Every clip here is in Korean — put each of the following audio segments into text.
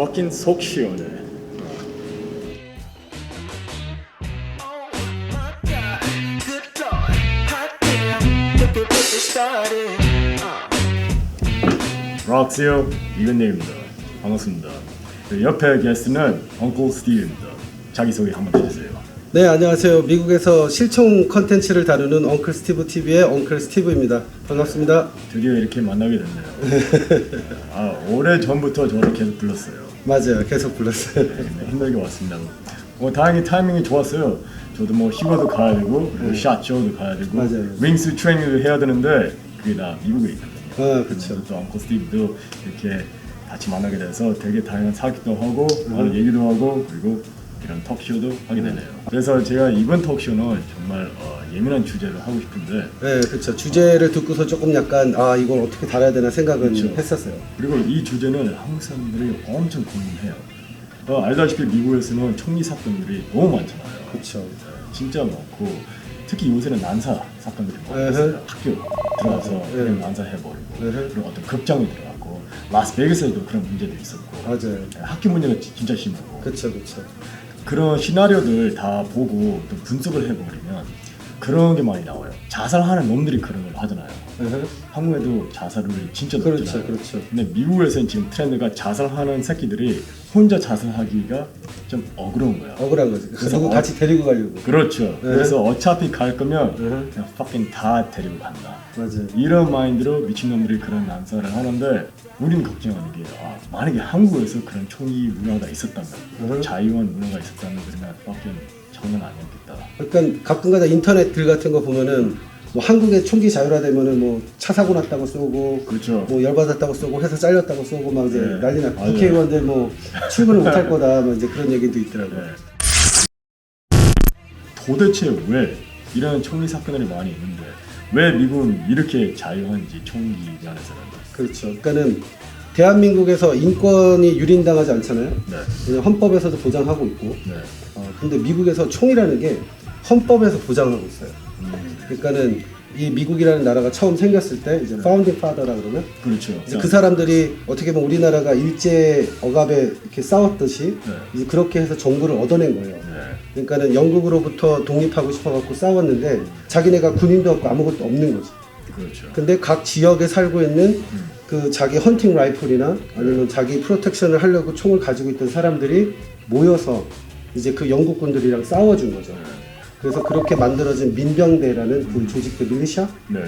fucking 속 시원해. 락스요 이근님입니다. 반갑습니다. 옆에 게스트는 엉클 스티브입니다. 자기소개 한번 해주세요. 네, 안녕하세요. 미국에서 실총 컨텐츠를 다루는 엉클 스티브 TV의 엉클 스티브입니다. 반갑습니다. 드디어 이렇게 만나게 됐네요. 오래 전부터 저를 계속 불렀어요. 맞아요, 계속 불렀어요. 네, 힘들게 왔습니다. 다행히 타이밍이 좋았어요. 저도 휴가도 가야 되고 그리고 샷쇼도 가야 되고 맞아요. 윙스 트레이닝도 해야 되는데 그게 다 미국에 있거든요. 그렇죠. 또 엉클 스티브도 이렇게 같이 만나게 돼서 되게 다양한 사기도 하고 많은 얘기도 하고 그리고 이런 톡쇼도 하게 되네요. 그래서 제가 이번 톡쇼는 정말 예민한 주제를 하고 싶은데 네, 그렇죠. 주제를 듣고서 조금 약간 이걸 어떻게 다뤄야 되나 생각은 그렇죠. 했었어요. 그리고 이 주제는 한국 사람들이 엄청 고민해요. 알다시피 미국에서는 총기 사건들이 너무 많잖아요. 그렇죠. 진짜 많고 특히 요새는 난사 사건들이 많았어요. 학교 들어가서 그냥 난사해버리고 그리고 어떤 극장에 들어가고 라스베이거스에도 그런 문제도 있었고 맞아요. 학교 문제가 진짜 심하고 그렇죠, 그렇죠. 그런 시나리오들 다 보고 또 분석을 해버리면 그런 게 많이 나와요. 자살하는 놈들이 그런 걸 하잖아요. 한국에도 자살률이 진짜 높잖아요. 그렇죠, 그렇죠. 근데 미국에서는 지금 트렌드가 자살하는 새끼들이 혼자 자살하기가 좀 억울한 거야. 억울한 거지. 그래서 누구 같이 데리고 가려고. 그렇죠. 그래서 어차피 갈 거면 그냥 fucking 다 데리고 간다. 맞아요. 이런 마인드로 미친놈들이 그런 난사를 하는데 우리는 걱정하는 게 만약에 한국에서 그런 총기 문화가 있었다면 자유한 문화가 있었다면 그러면 fucking 장난 아니었겠다. 그러니까 가끔가다 인터넷 글 같은 거 보면은 뭐 한국의 총기 자율화되면은 뭐 차 사고 났다고 쏘고 그렇죠. 뭐 열받았다고 쏘고 회사 잘렸다고 쏘고 막 이제 네, 난리 나. 맞아요. 국회의원들 뭐 출근을 못할 거다 막 이제 그런 얘기도 있더라고요. 네. 도대체 왜 이런 총기 사건들이 많이 있는데 왜 미국은 이렇게 자유한지 총기 면에서는. 그렇죠. 그러니까는 대한민국에서 인권이 유린당하지 않잖아요. 네. 그냥 헌법에서도 보장하고 있고. 네. 근데 미국에서 총이라는 게 헌법에서 보장하고 있어요. 그러니까는 이 미국이라는 나라가 처음 생겼을 때 이제 파운딩 파더라 그러면 그렇죠. 이제 그 사람들이 어떻게 보면 우리나라가 일제 억압에 이렇게 싸웠듯이 이제 그렇게 해서 정부를 얻어낸 거예요. 그러니까는 영국으로부터 독립하고 싶어갖고 싸웠는데 자기네가 군인도 없고 아무것도 없는 거지. 그렇죠. 근데 각 지역에 살고 있는 그 자기 헌팅 라이플이나 아니면 자기 프로텍션을 하려고 총을 가지고 있던 사람들이 모여서 이제 그 영국군들이랑 싸워준 거죠. 그래서 그렇게 만들어진 민병대라는 그 조직들 밀리샤? 네,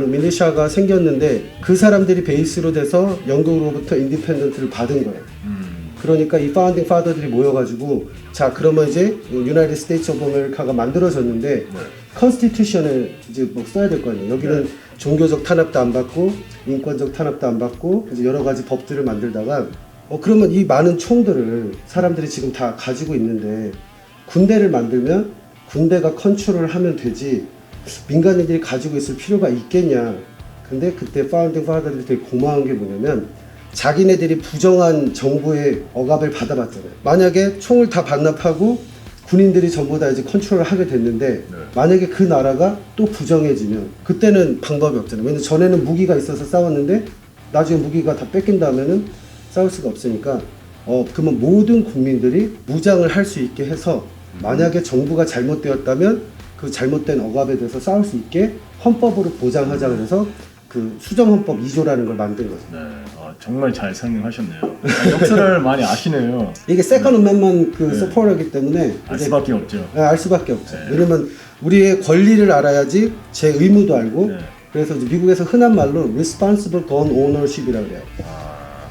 밀리샤가 생겼는데 그 사람들이 베이스로 돼서 영국으로부터 인디펜던트를 받은 거예요. 그러니까 이 파운딩 파더들이 모여가지고 자 그러면 이제 유나이티드 스테이츠 오브 아메리카가 만들어졌는데 컨스티튜션을 이제 뭐 써야 될 거 아니에요. 여기는 종교적 탄압도 안 받고 인권적 탄압도 안 받고 그래서 여러 가지 법들을 만들다가 그러면 이 많은 총들을 사람들이 지금 다 가지고 있는데 군대를 만들면 군대가 컨트롤을 하면 되지 민간인들이 가지고 있을 필요가 있겠냐. 근데 그때 파운딩 파더들이 되게 고마운 게 뭐냐면 자기네들이 부정한 정부의 억압을 받아봤잖아요. 만약에 총을 다 반납하고 군인들이 전부 다 이제 컨트롤을 하게 됐는데 만약에 그 나라가 또 부정해지면 그때는 방법이 없잖아요. 왜냐면 전에는 무기가 있어서 싸웠는데 나중에 무기가 다 뺏긴 다음에는 싸울 수가 없으니까 그러면 모든 국민들이 무장을 할 수 있게 해서 만약에 정부가 잘못되었다면 그 잘못된 억압에 대해서 싸울 수 있게 헌법으로 보장하자 그래서 그 수정헌법 2조라는 걸 만든 거죠. 네, 정말 잘 설명하셨네요. 역사를 많이 아시네요. 이게 세컨 어맨먼 그 서포터이기 때문에 알 수밖에 없죠. 알 수밖에 없죠. 왜냐면 우리의 권리를 알아야지 제 의무도 알고. 그래서 이제 미국에서 흔한 말로 responsible gun ownership이라고 그래요.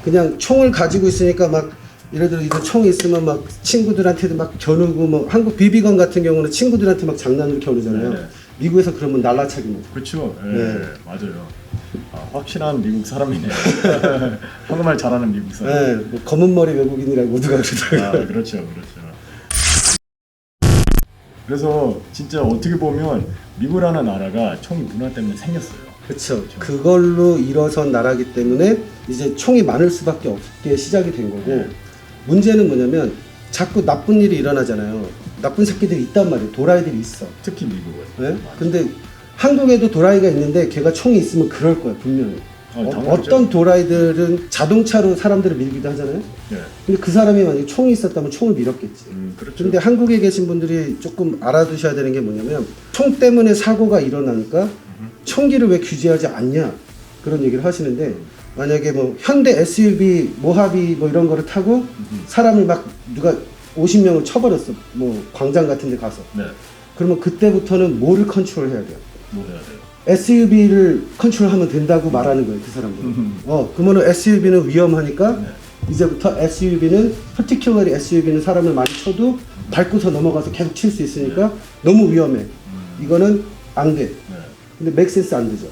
그냥 총을 가지고 있으니까 막 예를 들어 이런 총이 있으면 막 친구들한테도 막 겨누고 뭐 한국 비비건 같은 경우는 친구들한테 막 장난으로 겨누잖아요. 미국에서 그러면 날라차기 뭐. 그렇죠. 맞아요. 확실한 미국 사람이네요. 한국말 잘하는 미국 사람. 뭐 검은 머리 외국인이라고 모두가 그러더라고요. 그렇죠. 그래서 진짜 어떻게 보면 미국이라는 나라가 총 문화 때문에 생겼어요. 그렇죠. 그걸로 일어선 나라기 때문에 이제 총이 많을 수밖에 없게 시작이 된 거고 문제는 뭐냐면 자꾸 나쁜 일이 일어나잖아요. 나쁜 새끼들이 있단 말이에요. 도라이들이 있어. 특히 미국은. 네? 근데 한국에도 도라이가 있는데 걔가 총이 있으면 그럴 거야 분명히. 당연하죠. 어떤 도라이들은 자동차로 사람들을 밀기도 하잖아요. 네. 근데 그 사람이 만약에 총이 있었다면 총을 밀었겠지. 그렇죠. 근데 한국에 계신 분들이 조금 알아두셔야 되는 게 뭐냐면 총 때문에 사고가 일어나니까 총기를 왜 규제하지 않냐 그런 얘기를 하시는데 만약에 뭐 현대 SUV 모하비 뭐 이런 거를 타고 사람을 막 누가 50명을 쳐버렸어 뭐 광장 같은 데 가서 네. 그러면 그때부터는 뭐를 컨트롤해야 돼요? 뭐 해야 돼요? SUV를 컨트롤하면 된다고 말하는 거예요 그 사람들은. 그러면 SUV는 위험하니까 네. 이제부터 SUV는 particularly SUV는 사람을 많이 쳐도 밟고서 넘어가서 계속 칠 수 있으니까 너무 위험해. 이거는 안 돼. 네. 근데 make sense 안 되죠.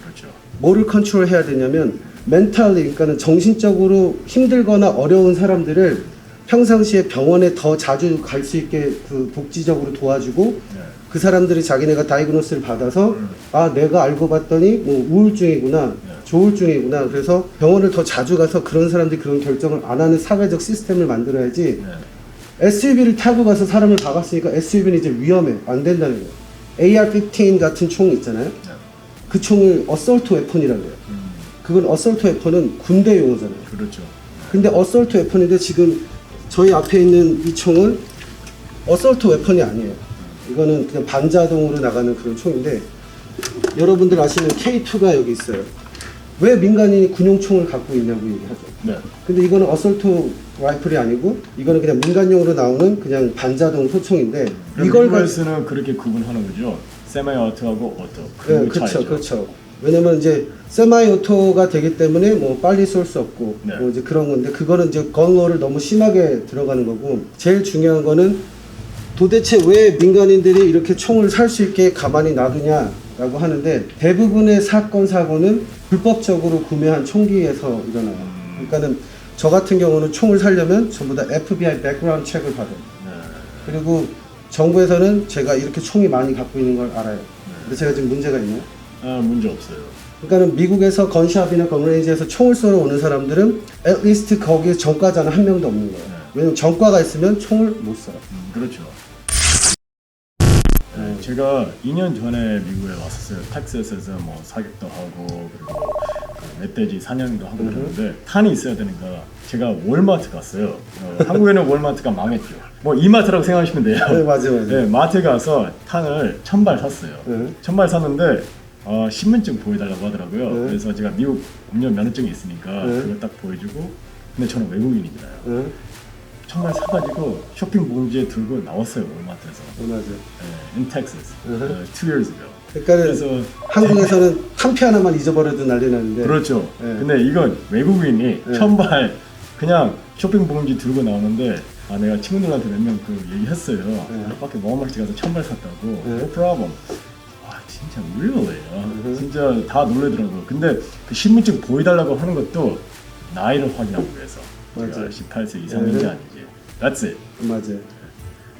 그렇죠. 뭐를 컨트롤 해야 되냐면 멘탈리 그러니까는 정신적으로 힘들거나 어려운 사람들을 평상시에 병원에 더 자주 갈 수 있게 그 복지적으로 도와주고 네. 그 사람들이 자기네가 다이그노스를 받아서 아 내가 알고 봤더니 뭐 우울증이구나 조울증이구나 그래서 병원을 더 자주 가서 그런 사람들이 그런 결정을 안 하는 사회적 시스템을 만들어야지. 네. SUV를 타고 가서 사람을 박았으니까 SUV는 이제 위험해 안 된다는 거예요. AR-15 같은 총 있잖아요. 네. 그 총을 어설트 웨폰이라고 해요. 그건 어설트 웨폰은 군대 용어잖아요. 그렇죠. 근데 어설트 웨폰인데 지금 저희 앞에 있는 이 총은 어설트 웨폰이 아니에요. 이거는 그냥 반자동으로 나가는 그런 총인데 여러분들 아시는 K2가 여기 있어요. 왜 민간인이 군용총을 갖고 있냐고 얘기하죠. 네. 근데 이거는 어설트 라이플이 아니고 이거는 그냥 민간용으로 나오는 그냥 반자동 소총인데 이걸 미국에서는 그렇게 구분하는 거죠. 세마이 오토하고 오토. 네, 그렇죠, 그렇죠. 왜냐면 이제 세마이 오토가 되기 때문에 뭐 빨리 쏠 수 없고 네. 뭐 이제 그런 건데 그거는 이제 건로를 너무 심하게 들어가는 거고 제일 중요한 거는 도대체 왜 민간인들이 이렇게 총을 살 수 있게 가만히 놔두냐라고 하는데 대부분의 사건 사고는 불법적으로 구매한 총기에서 일어나요. 그러니까는 저 같은 경우는 총을 살려면 전부 다 FBI 백그라운드 체크를 받아요. 네. 그리고 정부에서는 제가 이렇게 총이 많이 갖고 있는 걸 알아요. 근데 제가 지금 문제가 있나요? 아, 문제 없어요. 그러니까는 미국에서 건샵이나 건레인지에서 총을 쏘러 오는 사람들은 at least 거기에 전과자는 한 명도 없는 거예요. 왜냐면 전과가 있으면 총을 못 쏴요. 그렇죠. 네, 제가 2년 전에 미국에 왔었어요. 텍사스에서 뭐 사격도 하고 그리고 그 멧돼지 사냥도 하고 그러는데 탄이 있어야 되니까 제가 월마트 갔어요. 한국에는 월마트가 망했죠. 뭐 이마트라고 생각하시면 돼요. 네, 맞아요. 네, 마트에 가서 탄을 1000발 샀어요. 네. 1000발 샀는데 신분증 보여달라고 하더라고요. 네. 그래서 제가 미국 운전 면허증이 있으니까 네. 그걸 딱 보여주고 근데 저는 외국인이잖아요. 네. 1000발 사가지고 쇼핑 봉지에 들고 나왔어요. 월마트에서. 맞아요. 네, in Texas, 네. 2 years ago. 그러니까 그래서 한국에서는 탄피 하나만 잊어버려도 난리 나는데 그렇죠. 네. 근데 이건 외국인이 네. 1000발 그냥 쇼핑 봉지 들고 나오는데 내가 친구들한테 몇 명 그 얘기했어요. 몇 바퀴 워마트 가서 1000발 샀다고. 네. No problem. 진짜 really? 진짜 다 놀래더라고요. 근데 그 신분증 보여달라고 하는 것도 나이를 확인하기 위해서. 맞아요. 18세 이상인지 네. 아닌지. That's it. 맞아요.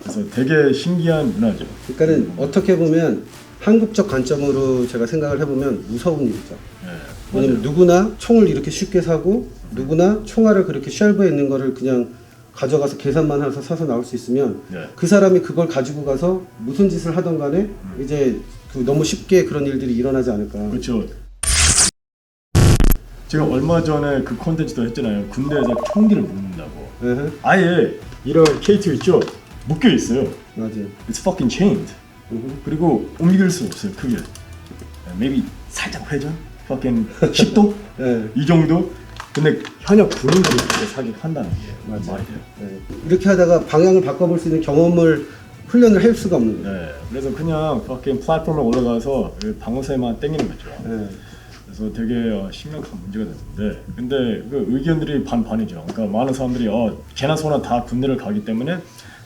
그래서 되게 신기한 문화죠. 그러니까는 어떻게 보면 한국적 관점으로 제가 생각을 해보면 무서운 일이죠. 네, 왜냐면 누구나 총을 이렇게 쉽게 사고 누구나 총알을 그렇게 쉘브에 있는 거를 그냥 가져가서 계산만 해서 사서 나올 수 있으면 네. 그 사람이 그걸 가지고 가서 무슨 짓을 하던 간에 이제 그 너무 쉽게 그런 일들이 일어나지 않을까. 그렇죠. 제가 얼마 전에 그 콘텐츠도 했잖아요. 군대에서 총기를 묶는다고. 에헤. 아예 이런 K2 있죠? 묶여 있어요. 맞아요. It's fucking chained. 그리고 옮길 수 없어요. 크게. Maybe 살짝 회전? fucking 10도? 네. 이 정도? 근데 현역 군인들이 그렇게 사격한다는 게 맞아요. 말이 돼요. 네. 이렇게 하다가 방향을 바꿔볼 수 있는 경험을 훈련을 할 수가 없는 거예요. 네. 그래서 그냥 fucking 플랫폼에 올라가서 방어쇠만 당기는 거죠. 네. 그래서 되게 심각한 문제가 됐는데 근데 그 의견들이 반반이죠. 그러니까 많은 사람들이 개나 소나 다 군대를 가기 때문에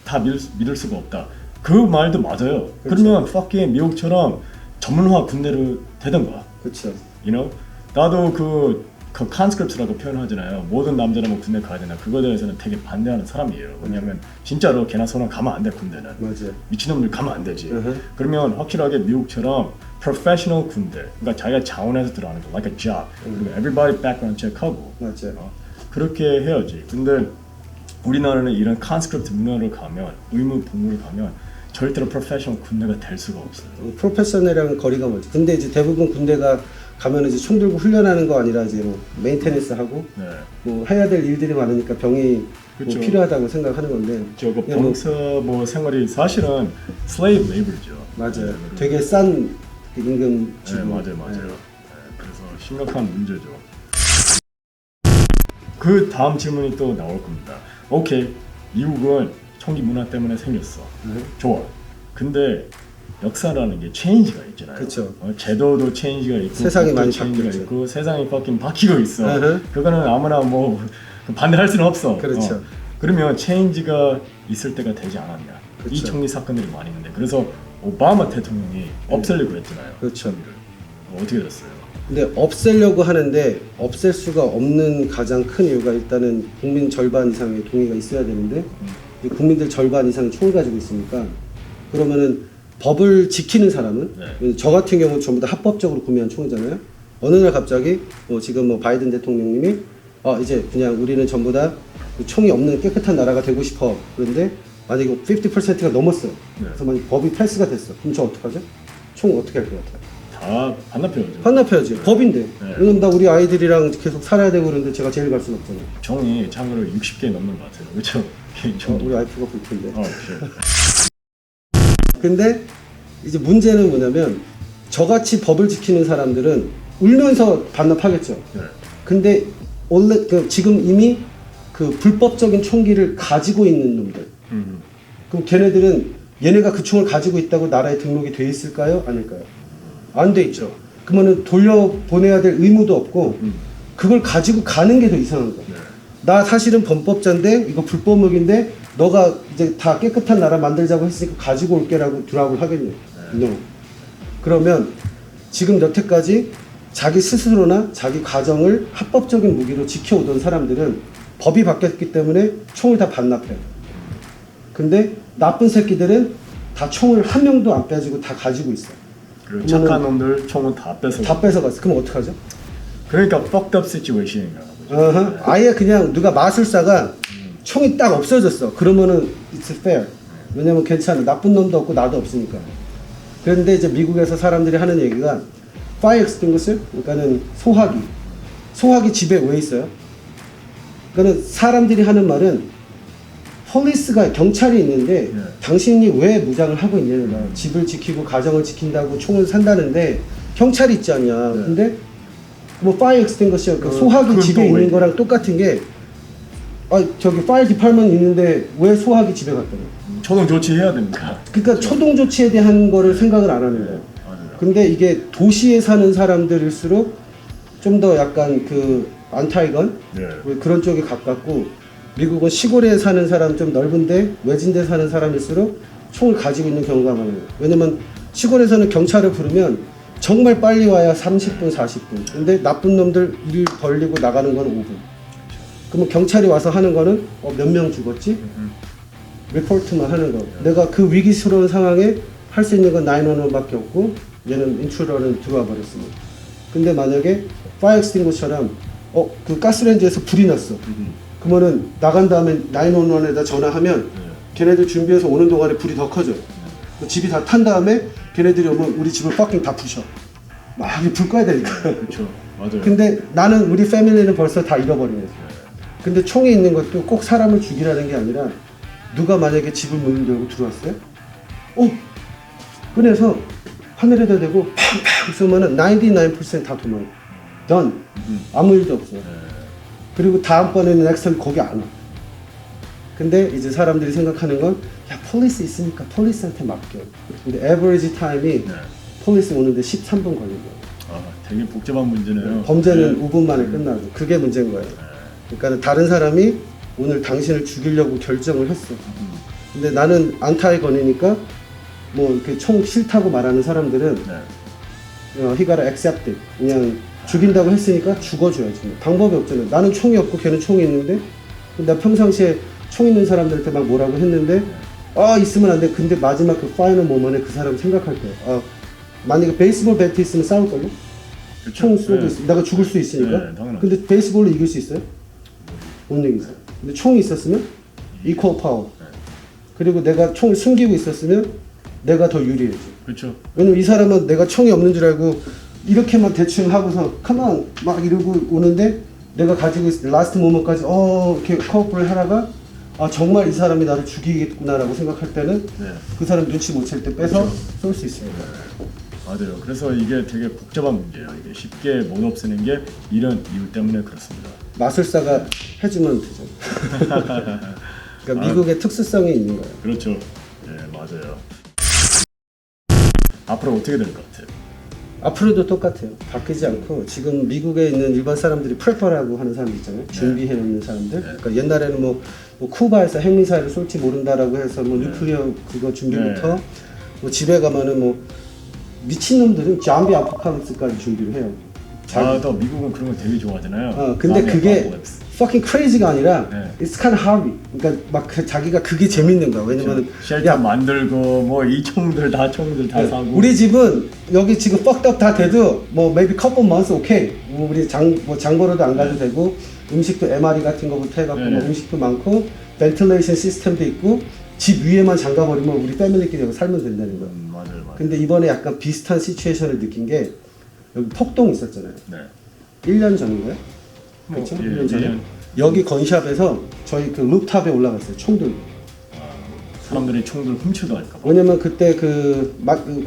다 믿을 수가 없다. 그 말도 맞아요. 그렇죠. 그러면 fucking 미국처럼 전문화 군대로 되던가. 그렇죠. You know? 나도 그 conscript라고 표현하잖아요. 모든 남자라면 군대 가야 되나. 그거에 대해서는 되게 반대하는 사람이에요. 왜냐면 진짜로 개나 소나 가면 안 돼 군대는. 맞아요. 미친놈들 가면 안 되지. 그러면 확실하게 미국처럼 professional 군대, 그러니까 자기가 자원해서 들어가는 거, like a job. 그리고 everybody background check하고. 맞아요. 그렇게 해야지. 근데 우리나라는 이런 conscript 문화로 가면, 의무 복무로 가면 절대로 professional 군대가 될 수가 없어요. 프로페셔널이랑 거리가 멀죠. 근데 이제 대부분 군대가 가면 이제 총 들고 훈련하는 거 아니라 이제 뭐 메인테너스 하고 네. 뭐 해야 될 일들이 많으니까 병이 그쵸. 뭐 필요하다고 생각하는 건데 저거 그냥 뭐- 병사 뭐 생활이 사실은 슬레이브 레이블이죠. 맞아요. 네, 되게 싼 임금 네, 주고. 맞아요. 네. 네, 그래서 심각한 문제죠. 그 다음 질문이 또 나올 겁니다. 오케이, 미국은 총기 문화 때문에 생겼어. 네. 좋아. 근데 역사라는 게 체인지가 있잖아요. 그쵸. 제도도 체인지가 있고 세상이 국도 많이 체인지가 바뀌었죠. 있고 세상이 바뀌고 있어. 으흠. 그거는 아무나 뭐 반대할 수는 없어. 그렇죠. 그러면 체인지가 있을 때가 되지 않았냐. 이 그렇죠. 총리 사건들이 많이 있는데 그래서 오바마 대통령이 없애려고 했잖아요. 그렇죠. 총리를. 어떻게 됐어요? 근데 없애려고 하는데 없앨 수가 없는 가장 큰 이유가 일단은 국민 절반 이상의 동의가 있어야 되는데 이 국민들 절반 이상이 총을 가지고 있으니까 그러면은 법을 지키는 사람은 저 같은 경우 전부 다 합법적으로 구매한 총이잖아요. 어느 날 갑자기 지금 뭐 바이든 대통령님이 이제 그냥 우리는 전부 다 총이 없는 깨끗한 나라가 되고 싶어. 그런데 만약에 50%가 넘었어요. 그래서 만약 법이 패스가 됐어. 그럼 저 어떡하죠? 총 어떻게 할 것 같아요? 다 반납해야죠. 반납해야지. 법인데. 네. 왜냐면 나 우리 아이들이랑 계속 살아야 되고 그러는데 제가 제일 갈 수는 없잖아요. 종이 참고로 60개 넘는 것 같아요. 그렇죠? 개인적으로. 우리 와이프가 볼 텐데. 그래. 근데 이제 문제는 뭐냐면 저같이 법을 지키는 사람들은 울면서 반납하겠죠. 네. 근데 원래 지금 이미 그 불법적인 총기를 가지고 있는 놈들. 그럼 걔네들은 얘네가 그 총을 가지고 있다고 나라에 등록이 돼 있을까요? 아닐까요? 안 돼 있죠. 그러면은 돌려보내야 될 의무도 없고 그걸 가지고 가는 게 더 이상한 거야. 네. 나 사실은 범법자인데 이거 불법무기인데 너가 이제 다 깨끗한 나라 만들자고 했으니까 가지고 올게라고 드랍을 하겠냐? No. 그러면 지금 여태까지 자기 스스로나 자기 가정을 합법적인 무기로 지켜오던 사람들은 법이 바뀌었기 때문에 총을 다 반납해요. 근데 나쁜 새끼들은 다 총을 한 명도 안 빼주고 다 가지고 있어. 그리고 착한 놈들 총은 다 뺏어. 다 뺏어갔어. 그럼 어떡하죠? 그러니까 fucked up situation인가 보죠. 어허. 아예 그냥 누가 마술사가 총이 딱 없어졌어. 그러면은 it's fair. 왜냐면 괜찮아. 나쁜 놈도 없고 나도 없으니까. 그런데 이제 미국에서 사람들이 하는 얘기가 fire extinguisher, 그러니까는 소화기. 소화기 집에 왜 있어요? 그러니까는 사람들이 하는 말은 폴리스가 경찰이 있는데 당신이 왜 무장을 하고 있냐는 거야. 집을 지키고 가정을 지킨다고 총을 산다는데 경찰이 있지 않냐. 근데 뭐 fire extinguisher, 그 소화기 그건 집에 또 있는 왜? 거랑 똑같은 게 저기 fire department 있는데 왜 소화기 집에 갔다고? 초동 조치해야 됩니다. 그러니까 초동 조치에 대한 거를 생각을 안 하는 거예요. 맞아요. 근데 이게 도시에 사는 사람들일수록 좀 더 약간 그 안타이건 네. 그런 쪽에 가깝고 미국은 시골에 사는 사람 좀 넓은데 외진데 사는 사람일수록 총을 가지고 있는 경우가 많아요. 왜냐면 시골에서는 경찰을 부르면 정말 빨리 와야 30분, 40분. 근데 나쁜 놈들 일 벌리고 나가는 건 5분. 그러면 경찰이 와서 하는 거는 몇 명 죽었지? 리포트만 하는 거. 내가 그 위기스러운 상황에 할 수 있는 건 911밖에 없고 얘는 인트루더는 들어와 버렸습니다. 근데 만약에 파이어 extinguisher처럼 그 가스레인지에서 불이 났어. 그러면은 나간 다음에 911에다 전화하면 걔네들 준비해서 오는 동안에 불이 더 커져. 집이 다 탄 다음에 걔네들이 오면 우리 집을 fucking 다 부셔. 막 불 꺼야 되니까. 그렇죠. 맞아요. 근데 나는 우리 패밀리는 벌써 다 잃어버린 거지. 근데 총이 있는 것도 꼭 사람을 죽이라는 게 아니라 누가 만약에 집을 문을 열고 들어왔어요? 꺼내서 하늘에다 대고 팡팡 쏘면은 99%다 도망가. Done. 아무 일도 없어요. 그리고 다음번에는 넥스턴 거기 안 와. 근데 이제 사람들이 생각하는 건 야, 폴리스 있으니까 폴리스한테 맡겨. 근데 에버리지 타임이 폴리스 오는데 13분 걸린 거예요. 되게 복잡한 문제네요. 범죄는 5분 만에 끝나고 그게 문제인 거예요. 그러니까 다른 사람이 오늘 당신을 죽이려고 결정을 했어. 근데 나는 안타이건이니까 뭐 이렇게 총 싫다고 말하는 사람들은 he gotta accept it. 그냥 죽인다고 했으니까 죽어줘야지. 방법이 없잖아요. 나는 총이 없고 걔는 총이 있는데 나 평상시에 총 있는 사람들한테 막 뭐라고 했는데 있으면 안 돼. 근데 마지막 그 파이널 모먼에 그 사람 생각할 거야. 만약에 베이스볼 배트 있으면 싸울걸요? 총 쏘고 있어. 내가 죽을 수 있으니까. 근데 베이스볼로 이길 수 있어요? 못 이기죠. 근데 총이 있었으면 equal power. 그리고 내가 총을 숨기고 있었으면 내가 더 유리해져. 그렇죠. 왜냐면 이 사람은 내가 총이 없는 줄 알고 이렇게만 대충 하고서 컴온 막 이러고 오는데 내가 가지고 있을 라스트 모먼트까지 이렇게 코어프를 하다가 아 정말 이 사람이 나를 죽이겠구나라고 생각할 때는 네. 그 사람 눈치 못 챌 때 빼서 그렇죠. 쏠 수 있습니다. 맞아요. 그래서 이게 되게 복잡한 문제예요. 이게 쉽게 못 없애는 게 이런 이유 때문에 그렇습니다. 마술사가 해주면 되죠. 그러니까 미국의 특수성이 있는 거예요. 그렇죠. 네, 맞아요. 앞으로 어떻게 될 것 같아요? 앞으로도 똑같아요. 바뀌지 않고 지금 미국에 있는 일반 사람들이 프레퍼라고 하는 사람들 있잖아요. 준비해 놓는 사람들. 그러니까 옛날에는 뭐 쿠바에서 핵미사일을 쏠지 모른다라고 해서 뭐 뉴클리어 그거 준비부터 뭐 집에 가면은 뭐 미친놈들은 좀비 아포칼립스까지 준비를 해요. 더 미국은 그런 거 되게 좋아하잖아요. 근데 그게 아포칼립스. fucking crazy가 아니라 네. it's kind of hobby. 그러니까 막 자기가 그게 재밌는 거야. 왜냐면은 쉘터 만들고 뭐 이 총들 다 사고. 우리 집은 여기 지금 fucked up 다 돼도 뭐 maybe couple months okay. 뭐 우리 장 보러도 안 가도 되고 음식도 MRE 같은 거부터 해갖고 뭐 음식도 많고 벤틸레이션 시스템도 있고 집 위에만 잠가 버리면 우리 패밀리끼리 여기 살면 된다는 거야. 맞아요. 근데 이번에 약간 비슷한 시츄에이션을 느낀 게 여기 폭동 있었잖아요. 네. 1년 전인가요? 그렇죠? 1년 전에 여기 건샵에서 저희 그 루프탑에 올라갔어요. 총 들고. 사람들이 총들 훔쳐도 할까 봐. 왜냐면 그때 그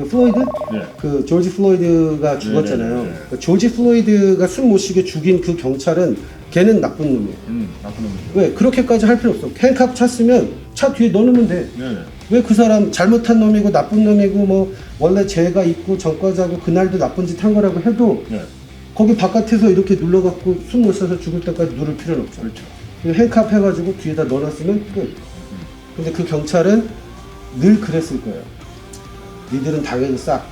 플로이드? 네. 그 조지 플로이드가 죽었잖아요. 네. 그러니까 조지 플로이드가 숨 못 쉬게 죽인 그 경찰은 걔는 나쁜 놈이에요. 나쁜 놈이죠. 왜? 그렇게까지 할 필요 없어. 핸캅 찼으면 차 뒤에 넣어놓으면 돼. 네. 왜 그 사람 잘못한 놈이고 나쁜 놈이고 뭐 원래 죄가 있고 전과자고 그날도 나쁜 짓 한 거라고 해도 네. 거기 바깥에서 이렇게 눌러갖고 숨 못 쉬어서 죽을 때까지 누를 필요는 없죠. 그렇죠. 핸캅 해가지고 뒤에다 넣어놨으면 끝. 근데 그 경찰은 늘 그랬을 거예요. 니들은 당연히 싹.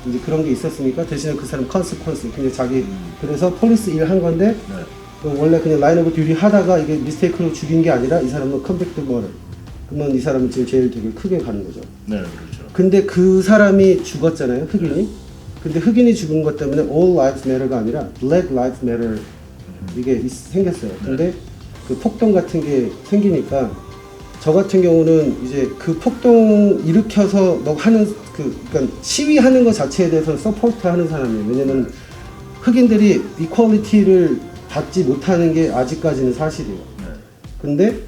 이제 그런 게 있었으니까 대신에 그 사람 컨시퀀스 그냥 자기 그래서 폴리스 일 한 건데 네. 원래 그냥 라인 오브 듀ty 하다가 이게 미스테이크로 죽인 게 아니라 이 사람은 컨빅트 머를. 그러면 이 사람은 지금 제일 되게 크게 가는 거죠. 네, 그렇죠. 근데 그 사람이 죽었잖아요, 흑인이. 근데 흑인이 죽은 것 때문에 all lives matter가 아니라 black lives matter 이게 생겼어요. 근데 그 폭동 같은 게 생기니까 저 같은 경우는 이제 그 폭동 일으켜서 뭐 하는 그러니까 시위하는 것 자체에 대해서는 서포트하는 사람이에요. 왜냐면 흑인들이 이퀄리티를 받지 못하는 게 아직까지는 사실이에요. 근데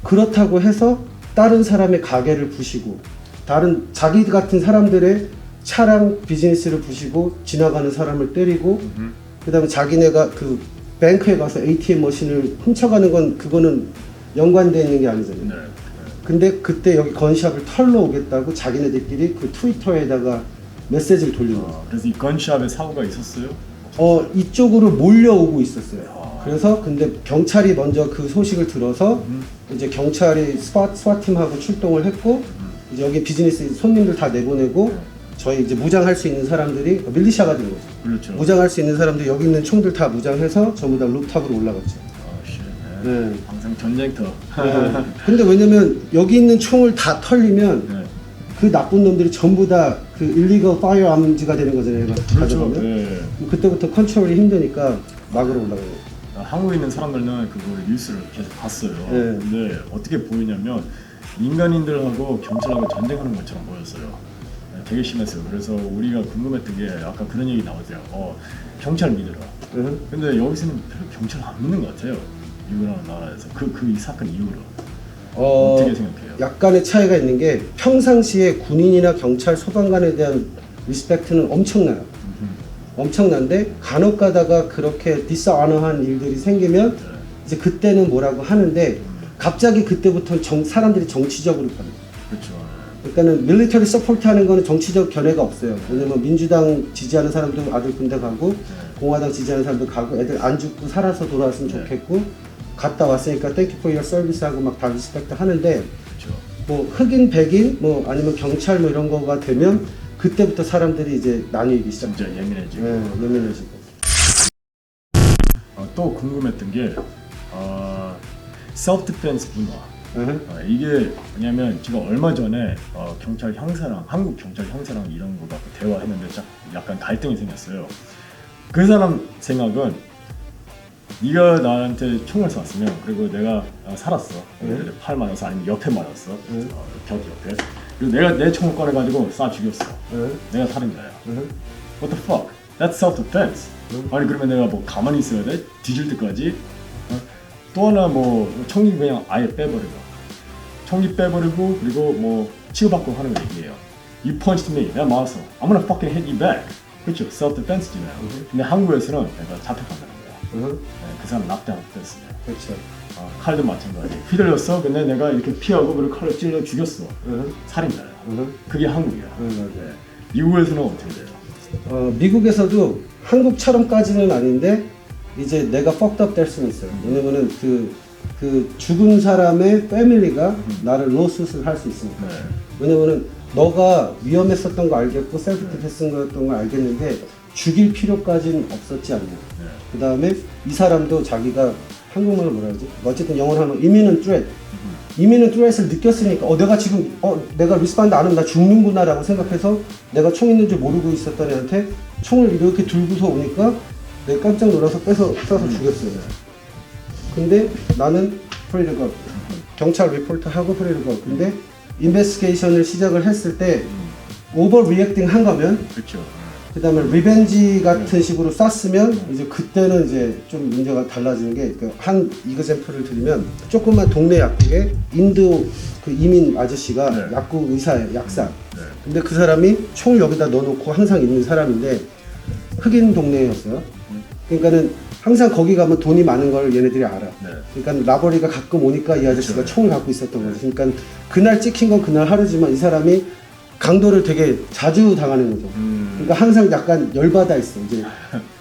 그렇다고 해서 다른 사람의 가게를 부시고 다른 자기 같은 사람들의 차량 비즈니스를 부시고 지나가는 사람을 때리고 그다음에 자기네가 그 뱅크에 가서 ATM 머신을 훔쳐가는 건 그거는 연관되어 있는 게 아니잖아요. 네. 근데 그때 여기 건샵을 털러 오겠다고 자기네들끼리 그 트위터에다가 메시지를 돌리는 거예요. 그래서 이 건샵에 사고가 있었어요? 이쪽으로 몰려오고 있었어요. 그래서 근데 경찰이 먼저 그 소식을 들어서 이제 경찰이 스와팀하고 출동을 했고 이제 여기 비즈니스 손님들 다 내보내고 저희 이제 무장할 수 있는 사람들이 밀리샤가 된 거죠. 그렇죠. 무장할 수 있는 사람들이 여기 있는 총들 다 무장해서 전부 다 루프탑으로 올라갔죠. 네. 항상 전쟁터. 근데 왜냐면 여기 있는 총을 다 털리면 네. 그 나쁜 놈들이 전부 다 그 일리걸 파이어암즈가 되는 거잖아요. 그렇죠. 가져가면. 네. 그때부터 컨트롤이 힘드니까 막으러 올라가요. 한국에 있는 사람들은 그거 뉴스를 계속 봤어요. 네. 근데 어떻게 보이냐면 인간인들하고 경찰하고 전쟁하는 것처럼 보였어요. 되게 심했어요. 그래서 우리가 궁금했던 게 아까 그런 얘기 나왔어요. 경찰 믿으라. 근데 여기서는 별로 경찰 안 믿는 것 같아요. 미국이라는 나라에서 이 사건 이후로 어떻게 생각해요? 약간의 차이가 있는 게 평상시에 군인이나 경찰, 소방관에 대한 리스펙트는 엄청나요. 엄청난데 간혹 가다가 그렇게 디스아너한 일들이 생기면 이제 그때는 뭐라고 하는데 갑자기 그때부터 사람들이 정치적으로 변해요. 그렇죠. 그러니까는 밀리터리 서포트하는 거는 정치적 견해가 없어요. 왜냐면 민주당 지지하는 사람도 아들 군대 가고 공화당 지지하는 사람도 가고 애들 안 죽고 살아서 돌아왔으면 좋겠고 갔다 왔으니까 땡큐 포 유어 서비스 하고 막 다 리스펙트 하는데 그렇죠. 뭐 흑인, 백인 뭐 아니면 경찰 뭐 이런 거가 되면 그때부터 사람들이 이제 나뉘기 시작해요. 진짜 예민해지고. 네, 예민해지고. 또 궁금했던 게 셀프 디펜스 문화. 이게 뭐냐면 제가 얼마 전에 경찰 형사랑 한국 경찰 형사랑 이런 거 갖고 대화했는데 약간 갈등이 생겼어요. 그 사람 생각은 네가 나한테 총을 쐈으면 그리고 내가 살았어. 팔 맞았어 아니면 옆에 맞았어. 벽 옆에. 그리고 내가 내 총을 꺼내가지고 쏴 죽였어. 내가 살인자야. What the fuck? That's self-defense. 아니 그러면 내가 뭐 가만히 있어야 돼? 뒤질 때까지? 또 하나 뭐 총기 그냥 아예 빼버리고 총기 빼버리고 그리고 뭐 치고받고 하는 거 얘기예요. You punched me. 내가 맞았어. I'm gonna fucking hit you back. 그렇죠. self-defense잖아요. 근데 한국에서는 내가 잡혀간다는 거야. 네, 그 사람 납땜했어요. 그렇죠. 칼도 마찬가지. 휘둘렸어. 근데 내가 이렇게 피하고 그리고 칼로 찔러 죽였어. 살인자야. 그게 한국이야. 네. 미국에서는 어떻게 돼요? 미국에서도 한국처럼까지는 아닌데 이제 내가 fucked up 될 수는 있어요. 왜냐면은 그 죽은 사람의 패밀리가 나를 로스트를 할 수 있으니까. 네. 왜냐면은 너가 위험했었던 거 알겠고 셀프 디펜스였던 거 알겠는데 죽일 필요까지는 없었지 않냐. 네. 그 다음에 이 사람도 자기가 한국말로 뭐라 하지? 어쨌든 영어로 하면 imminent threat을 느꼈으니까 내가 지금 내가 리스폰드 안 하면 나 죽는구나라고 생각해서 내가 총 있는 줄 모르고 있었던 애한테 총을 이렇게 들고서 오니까 내가 깜짝 놀라서 쏴서 죽였어요. 근데 나는 프리드 걸 경찰 리포트 하고 프리드 걸 근데 인베스티게이션을 시작을 했을 때 오버 리액팅 한 거면 그렇죠. 그 다음에 리벤지 같은 식으로 쐈으면 이제 그때는 이제 좀 문제가 달라지는 게 한 이그젬플을 드리면 조그만 동네 약국에 인도 그 이민 아저씨가 네. 약국 의사예요. 약사. 네. 근데 그 사람이 총을 여기다 넣어놓고 항상 있는 사람인데 흑인 동네였어요. 그러니까는 항상 거기 가면 돈이 많은 걸 얘네들이 알아. 네. 그러니까 라버리가 가끔 오니까 이 아저씨가 그렇죠. 총을 갖고 있었던 거죠. 그러니까 그날 찍힌 건 그날 하루지만 이 사람이 강도를 되게 자주 당하는 거죠. 그러니까 항상 약간 열받아 있어. 이제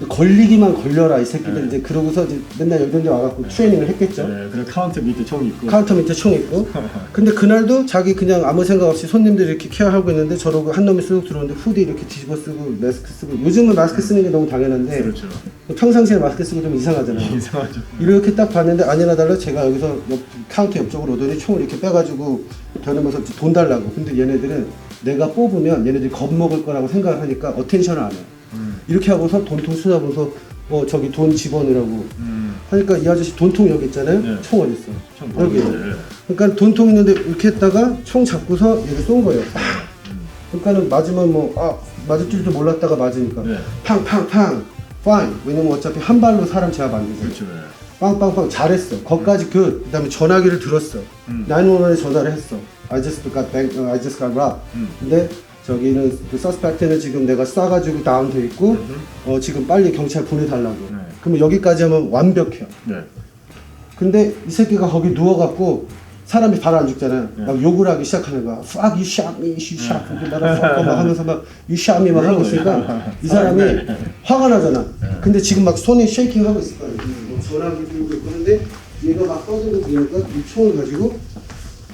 걸리기만 걸려라 이 새끼들. 이제 그러고서 이제 맨날 이런 데 와갖고 트레이닝을 했겠죠. 네. 그리고 카운터 밑에 총이 있고. 카운터 밑에 총 있고. 근데 그날도 자기 그냥 아무 생각 없이 손님들 이렇게 케어하고 있는데 저러고 한 놈이 쑥 들어오는데 후디 이렇게 뒤집어 쓰고 마스크 쓰고. 요즘은 마스크 쓰는 게 너무 당연한데 그렇죠. 평상시에 마스크 쓰고 좀 이상하잖아요. 이상하죠. 이렇게 딱 봤는데 아니나 달라 제가 여기서 카운터 옆쪽으로 오더니 총을 이렇게 빼가지고 겨누면서 돈 달라고. 근데 얘네들은 내가 뽑으면 얘네들이 겁먹을 거라고 생각을 하니까 어텐션을 안 해요. 이렇게 하고서 돈통 쏟아보면서 저기 돈 집어넣으라고 하니까 이 아저씨 돈통 여기 있잖아요. 네. 총 어디 있어? 총 여기. 모르겠네. 그러니까 돈통 있는데 이렇게 했다가 총 잡고서 얘를 쏜 거예요. 그러니까는 맞으면 맞을 줄도 몰랐다가 맞으니까 네. 팡팡팡 fine. 왜냐면 어차피 한 발로 사람 제압 안 되잖아요. 그렇죠. 네. 빵빵빵 잘했어. 거기까지 그다음에 전화기를 들었어. 911에 전화를 했어. I just got robbed. 근데 저기는 그 서스펙트는 지금 내가 쏴가지고 다운돼 있고 지금 빨리 경찰 보내달라고. 네. 그러면 여기까지 하면 완벽해요. 네. 근데 이 새끼가 거기 누워갖고 사람이 바로 안 죽잖아요. 네. 막 욕을 하기 시작하는 거야. Fuck you shot me, you shot me, motherfucker 막 하면서 막 you shot me 막 하고 있으니까 이 사람이 화가 나잖아. 근데 지금 막 손이 쉐이킹 하고 있을 거야. 뭐 전화기 들고 있고 근데 얘가 막 떠들고 그러니까 이 총을 가지고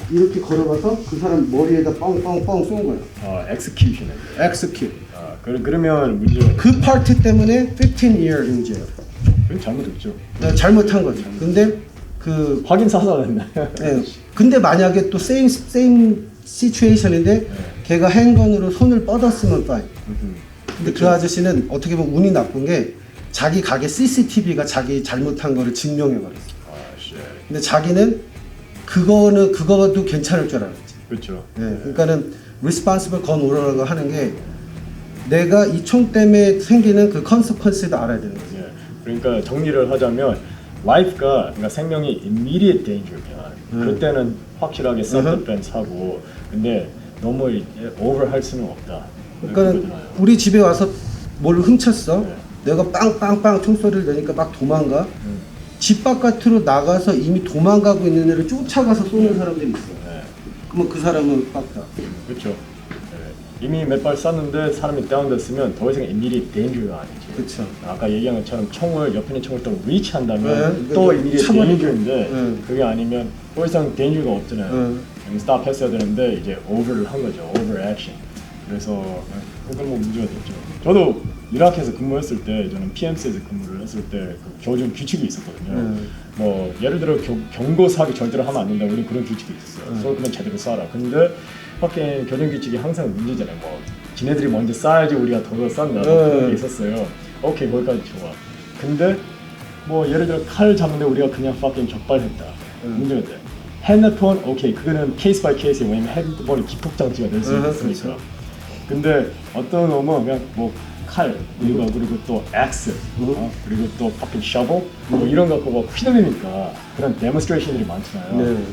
이렇게 걸어가서 그 사람 머리에다 뻥뻥뻥 쏜 거야. execution. Execute. 그러면 문제가 그 파트 때문에 15-year 인제요. 그건 잘못했죠. 잘못한 거죠. 근데 그 확인 사살 했네. 네. 근데 만약에 또 same situation인데 걔가 행건으로 손을 뻗었으면 fine. 근데 그 아저씨는 어떻게 보면 운이 나쁜 게 자기 가게 CCTV가 자기 잘못한 거를 증명해 버렸어. 근데 자기는 그거도 괜찮을 줄 알았지. 그렇죠. 네. 그러니까는 responsible gun order라고 하는 게 내가 이 총 때문에 생기는 그 consequence도 알아야 되는 거지. 예. 그러니까 정리를 하자면 life가 그러니까 생명이 immediate danger면 그때는 확실하게 self-defense 하고 근데 너무 over 할 수는 없다. 그러니까 우리 집에 와서 뭘 훔쳤어. 내가 빵빵빵 총소리를 내니까 막 도망가. 집 바깥으로 나가서 이미 도망가고 있는 애를 쫓아가서 쏘는 사람들이 있어. 그러면 그 사람은 빡다. 그렇죠. 이미 몇 발 쐈는데 사람이 다운됐으면 더 이상 immediate danger가 아니지. 그렇죠. 아까 얘기한 것처럼 총을 옆에 있는 총을 또 reach한다면 네, 또 그러니까 immediate 차버리고. danger인데 네. 그게 아니면 더 이상 danger가 없잖아요. stop 했어야 되는데 이제 over를 한 거죠. overaction. 그래서 그건 뭐 문제가 됐죠. 저도 이라크에서 근무했을 때 저는 PMC에서 근무를 했을 때 그 교정 규칙이 있었거든요. 뭐 예를 들어 경고 사기 절대로 하면 안 된다. 우리 그런 규칙이 있었어요. 쏠 거면 제대로 쏴라. 근데 밖에 교정 규칙이 항상 문제잖아요. 뭐 지네들이 먼저 쏴야지 우리가 더 싼다. 그런 게 있었어요. 오케이 거기까지 좋아. 근데 뭐 예를 들어 칼 잡는데 우리가 그냥 fucking 적발했다. 문제가 돼. 핸드폰 오케이 그거는 케이스 바이 케이스 왜냐면 핸드폰이 기폭 장치가 될 수 있으니까. 그렇죠. 근데 어떤 놈은 그냥 뭐 칼, 그리고 또 액스, 그리고 또 fucking shovel, 뭐 이런 거 그거 휘둘리니까 그런 데몬스트레이션들이 많잖아요. 네.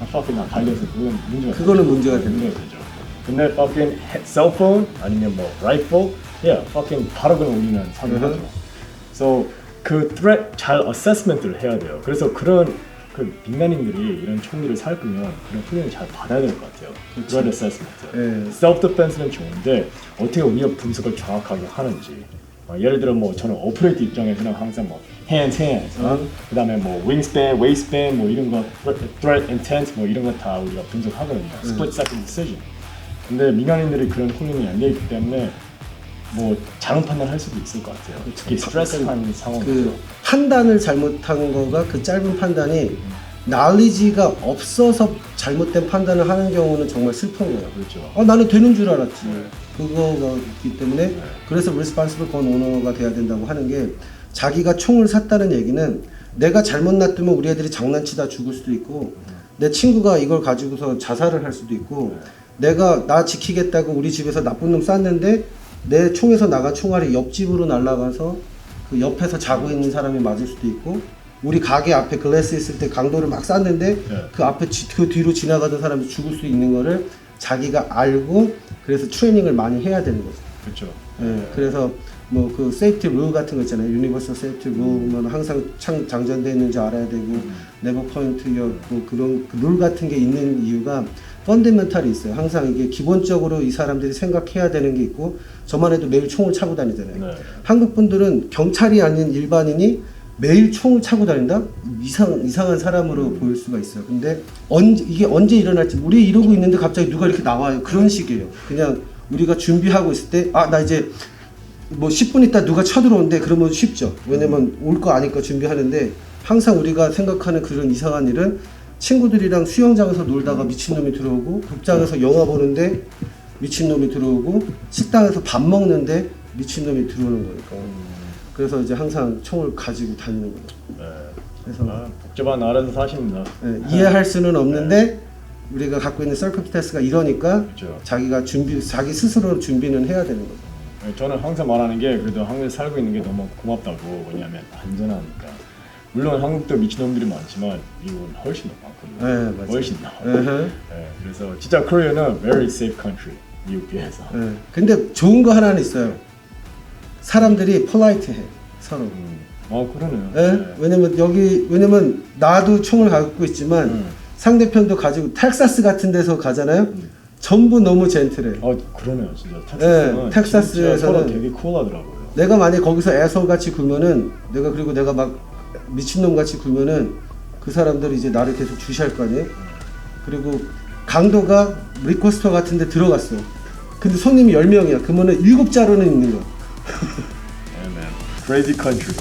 fucking 갈려서 그건 문제가 그거는 문제가 되죠. 되죠. 근데 fucking 셀폰 아니면 뭐 라이플, fucking 바로 그냥 우리는 사용하죠. So 그 threat 잘 assessment를 해야 돼요. 그래서 그런 그 민간인들이 이런 총기를 살 거면 그런 훈련을 잘 받아야 될 것 같아요. threat assessment. 네. self defense는 좋은데 어떻게 위협 분석을 정확하게 하는지. 예를 들어 뭐 저는 오퍼레이터 입장에서는 항상 뭐 hands, 그다음에 뭐 wingspan, waistband 뭐 이런 거 threat intent 뭐 이런 거 다 우리가 분석하거든요. split second decision. 근데 민간인들이 그런 훈련이 안 돼 있기 때문에 뭐 잘못 판단할 수도 있을 것 같아요. 특히 스트레스한 상황에서. 그 판단을 잘못한 거가 그 짧은 판단이 knowledge가 없어서 잘못된 판단을 하는 경우는 정말 슬픈 거예요. 그렇죠. 나는 되는 줄 알았지. 그거가 있기 때문에 그래서 responsible gun owner가 돼야 된다고 하는 게 자기가 총을 샀다는 얘기는 내가 잘못 놔두면 우리 애들이 장난치다 죽을 수도 있고 내 친구가 이걸 가지고서 자살을 할 수도 있고 내가 나 지키겠다고 우리 집에서 나쁜 놈 쐈는데 내 총에서 나간 총알이 옆집으로 날아가서 그 옆에서 자고 있는 사람이 맞을 수도 있고 우리 가게 앞에 글래스 있을 때 강도를 막 쐈는데 그 앞에 그 뒤로 지나가던 사람이 죽을 수 있는 거를 자기가 알고 그래서 트레이닝을 많이 해야 되는 거죠. 그렇죠. 그래서 뭐 그 세이프티 룰 같은 거 있잖아요. 유니버설 세이프티 룰은 항상 장전되어 있는지 알아야 되고 네버 포인트 뭐 그런 룰 같은 게 있는 이유가 펀더멘탈이 있어요. 항상 이게 기본적으로 이 사람들이 생각해야 되는 게 있고 저만 해도 매일 총을 차고 다니잖아요. 네. 한국 분들은 경찰이 아닌 일반인이 매일 총을 차고 다닌다? 이상한 사람으로 보일 수가 있어요. 근데 이게 언제 일어날지 우리 이러고 있는데 갑자기 누가 이렇게 나와요. 그런 식이에요. 그냥 우리가 준비하고 있을 때 나 이제 뭐 10분 있다 누가 쳐들어오는데 그러면 쉽죠. 왜냐면 올 거 아니까 준비하는데 항상 우리가 생각하는 그런 이상한 일은 친구들이랑 수영장에서 놀다가 미친놈이 들어오고 극장에서 영화 보는데 미친놈이 들어오고 식당에서 밥 먹는데 미친놈이 들어오는 거니까. 그래서 이제 항상 총을 가지고 다니는 거죠. 네. 그래서 복잡한 나라에서 사십니다. 이해할 수는 없는데 우리가 갖고 있는 서큐피테스가 이러니까 그렇죠. 자기 스스로 준비는 해야 되는 거죠. 저는 항상 말하는 게 그래도 한국에 살고 있는 게 너무 고맙다고. 왜냐하면 안전하니까. 물론 한국도 미친놈들이 많지만 미국은 훨씬 더 많거든요. 네, 맞아요. 훨씬 더. 그래서 진짜 코리아는 very safe country. 미국 비해서. 근데 좋은 거 하나는 있어요. 사람들이 폴라이트해 서로. 그러네요. 왜냐면 나도 총을 갖고 있지만 상대편도 가지고 텍사스 같은 데서 가잖아요. 전부 너무 젠틀해. 그러네요, 진짜. 텍사스에서는 서로 되게 쿨하더라고요. 내가 만약 거기서 애솔 같이 굴면은 내가 막 미친놈 같이 굴면은 그 사람들이 이제 나를 계속 주시할 거 아니에요. 그리고 강도가 리코스터 같은 데 들어갔어. 근데 손님이 10명이야. 그러면은 7자루는 있는 거야. Crazy country.